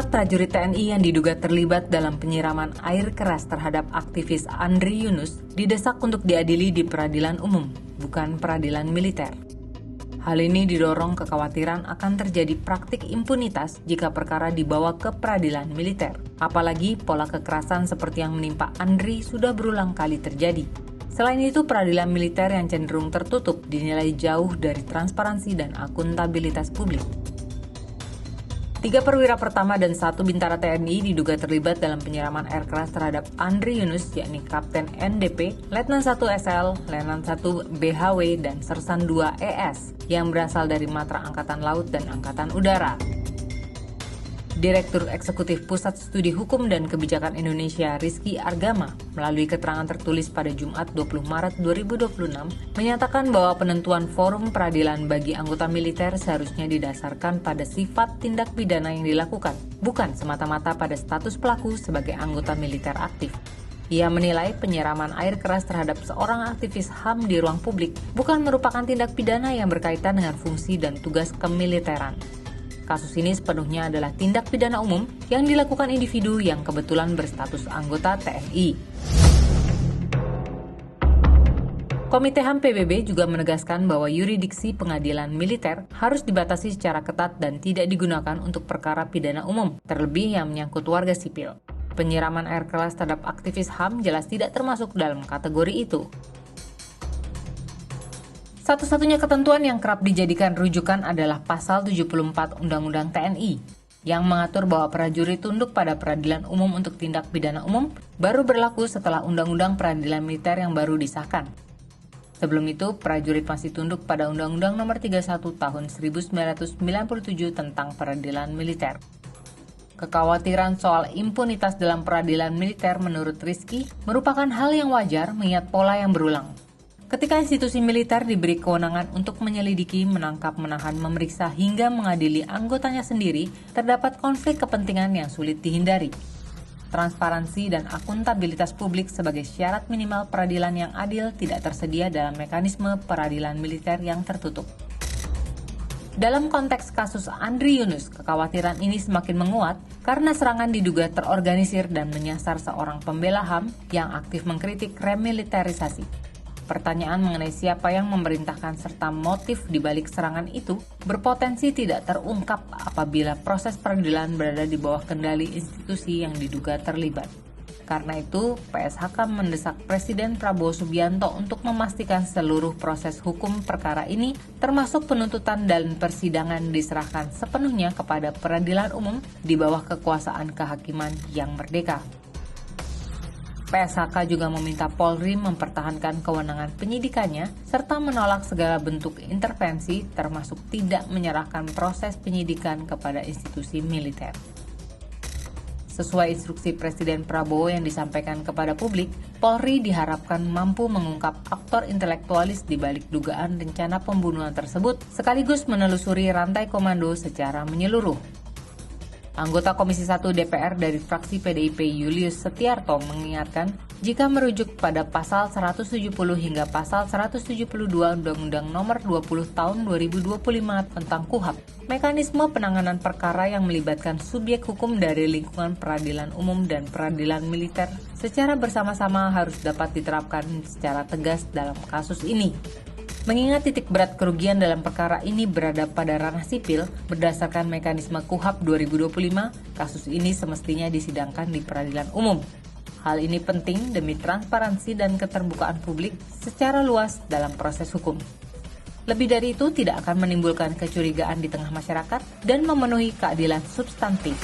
prajurit TNI yang diduga terlibat dalam penyiraman air keras terhadap aktivis Andri Yunus didesak untuk diadili di peradilan umum, bukan peradilan militer. Hal ini didorong kekhawatiran akan terjadi praktik impunitas jika perkara dibawa ke peradilan militer. Apalagi pola kekerasan seperti yang menimpa Andri sudah berulang kali terjadi. Selain itu, peradilan militer yang cenderung tertutup dinilai jauh dari transparansi dan akuntabilitas publik. 3 perwira pertama dan 1 bintara TNI diduga terlibat dalam penyiraman air keras terhadap Andri Yunus, yakni Kapten NDP, Letnan 1 SL, Letnan 1 BHW, dan Sersan 2 ES yang berasal dari Matra Angkatan Laut dan Angkatan Udara. Direktur Eksekutif Pusat Studi Hukum dan Kebijakan Indonesia Rizky Argama melalui keterangan tertulis pada Jumat 20 Maret 2026 menyatakan bahwa penentuan forum peradilan bagi anggota militer seharusnya didasarkan pada sifat tindak pidana yang dilakukan, bukan semata-mata pada status pelaku sebagai anggota militer aktif. Ia menilai penyiraman air keras terhadap seorang aktivis HAM di ruang publik bukan merupakan tindak pidana yang berkaitan dengan fungsi dan tugas kemiliteran. Kasus ini sepenuhnya adalah tindak pidana umum yang dilakukan individu yang kebetulan berstatus anggota TNI. Komite HAM PBB juga menegaskan bahwa yurisdiksi pengadilan militer harus dibatasi secara ketat dan tidak digunakan untuk perkara pidana umum, terlebih yang menyangkut warga sipil. Penyiraman air keras terhadap aktivis HAM jelas tidak termasuk dalam kategori itu. Satu-satunya ketentuan yang kerap dijadikan rujukan adalah Pasal 74 Undang-Undang TNI, yang mengatur bahwa prajurit tunduk pada peradilan umum untuk tindak pidana umum baru berlaku setelah Undang-Undang Peradilan Militer yang baru disahkan. Sebelum itu, prajurit masih tunduk pada Undang-Undang Nomor 31 Tahun 1997 tentang Peradilan Militer. Kekhawatiran soal impunitas dalam peradilan militer menurut Rizky merupakan hal yang wajar mengingat pola yang berulang. Ketika institusi militer diberi kewenangan untuk menyelidiki, menangkap, menahan, memeriksa, hingga mengadili anggotanya sendiri, terdapat konflik kepentingan yang sulit dihindari. Transparansi dan akuntabilitas publik sebagai syarat minimal peradilan yang adil tidak tersedia dalam mekanisme peradilan militer yang tertutup. Dalam konteks kasus Andri Yunus, kekhawatiran ini semakin menguat karena serangan diduga terorganisir dan menyasar seorang pembela HAM yang aktif mengkritik remiliterisasi. Pertanyaan mengenai siapa yang memerintahkan serta motif di balik serangan itu berpotensi tidak terungkap apabila proses peradilan berada di bawah kendali institusi yang diduga terlibat. Karena itu, PSHK mendesak Presiden Prabowo Subianto untuk memastikan seluruh proses hukum perkara ini, termasuk penuntutan dan persidangan, diserahkan sepenuhnya kepada peradilan umum di bawah kekuasaan kehakiman yang merdeka. PSHK juga meminta Polri mempertahankan kewenangan penyidikannya serta menolak segala bentuk intervensi termasuk tidak menyerahkan proses penyidikan kepada institusi militer. Sesuai instruksi Presiden Prabowo yang disampaikan kepada publik, Polri diharapkan mampu mengungkap aktor intelektualis di balik dugaan rencana pembunuhan tersebut sekaligus menelusuri rantai komando secara menyeluruh. Anggota Komisi 1 DPR dari fraksi PDIP Julius Setiarto mengingatkan jika merujuk pada pasal 170 hingga pasal 172 Undang-Undang Nomor 20 Tahun 2025 tentang KUHP, mekanisme penanganan perkara yang melibatkan subjek hukum dari lingkungan peradilan umum dan peradilan militer secara bersama-sama harus dapat diterapkan secara tegas dalam kasus ini. Mengingat titik berat kerugian dalam perkara ini berada pada ranah sipil, berdasarkan mekanisme KUHP 2025, kasus ini semestinya disidangkan di peradilan umum. Hal ini penting demi transparansi dan keterbukaan publik secara luas dalam proses hukum. Lebih dari itu, tidak akan menimbulkan kecurigaan di tengah masyarakat dan memenuhi keadilan substantif.